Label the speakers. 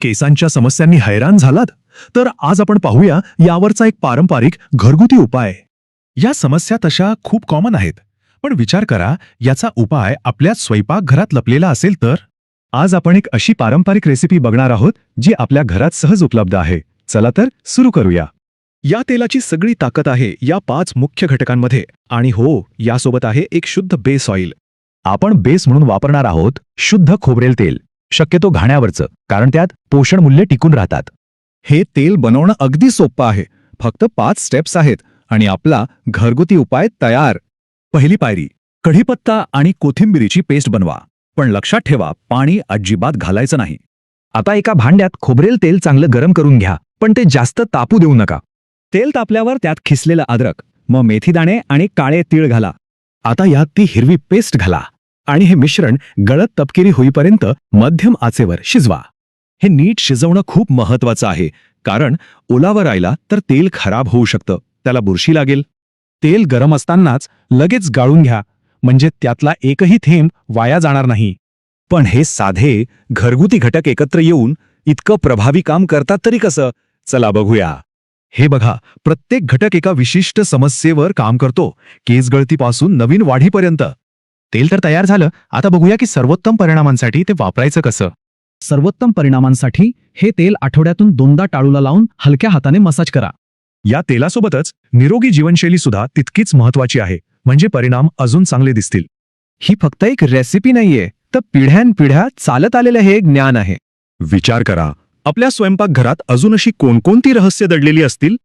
Speaker 1: केसांच्या समस्यांनी हैराण झालात? तर आज आपण पाहूया यावरचा एक पारंपरिक घरगुती उपाय.
Speaker 2: या समस्या तशा खूप कॉमन आहेत, पण विचार करा, याचा उपाय आपल्या स्वयंपाकघरात लपलेला असेल तर.
Speaker 1: आज आपण एक अशी पारंपरिक रेसिपी बघणार आहोत जी आपल्या घरात सहज उपलब्ध आहे. चला तर सुरू करूया. या तेलाची सगळी ताकद आहे या 5 मुख्य घटकांमध्ये, आणि हो, यासोबत आहे एक शुद्ध बेस ऑइल. आपण बेस म्हणून वापरणार आहोत शुद्ध खोबरेल तेल, शक्यतो घाण्यावरचं, कारण त्यात पोषण मूल्य टिकून राहतात. हे तेल बनवणं अगदी सोपं आहे. फक्त 5 स्टेप्स आहेत आणि आपला घरगुती उपाय तयार. पहिली पायरी, कढीपत्ता आणि कोथिंबिरीची पेस्ट बनवा. पण लक्षात ठेवा, पाणी अजिबात घालायचं नाही. आता एका भांड्यात खोबरेल तेल चांगलं गरम करून घ्या, पण ते जास्त तापू देऊ नका. तेल तापल्यावर त्यात खिसलेलं अद्रक, मग मेथीदाणे आणि काळे तीळ घाला. आता यात ती हिरवी पेस्ट घाला आणि हे मिश्रण गळत तपकिरी होईपर्यंत मध्यम आचेवर शिजवा. हे नीट शिजवणं खूप महत्वाचं आहे, कारण ओलावा राहिला तर तेल खराब होऊ शकतं, त्याला बुरशी लागेल. तेल गरम असतानाच लगेच गाळून घ्या, म्हणजे त्यातला एकही थेंब वाया जाणार नाही. पण हे साधे घरगुती घटक एकत्र येऊन इतकं प्रभावी काम करतात तरी कसं? चला बघूया. हे बघा, प्रत्येक घटक एका विशिष्ट समस्येवर काम करतो, केस गळतीपासून नवीन वाढीपर्यंत. तेल तर तयार झालं, आता बघूया की सर्वोत्तम परिणामांसाठी ते वापरायचं कसं.
Speaker 3: सर्वोत्तम परिणामांसाठी हे तेल आठवड्यातून 2दा टाळूला लावून हलक्या हाताने मसाज करा.
Speaker 1: या तेलासोबतच निरोगी जीवनशैली सुद्धा तितकीच महत्वाची आहे, म्हणजे परिणाम अजून चांगले दिसतील.
Speaker 3: ही फक्त एक रेसिपी नाहीये, तर पिढ्यानपिढ्या चालत आलेलं हे ज्ञान आहे.
Speaker 1: विचार करा, आपल्या स्वयंपाकघरात अजून अशी कोणकोणती रहस्य दडलेली असतील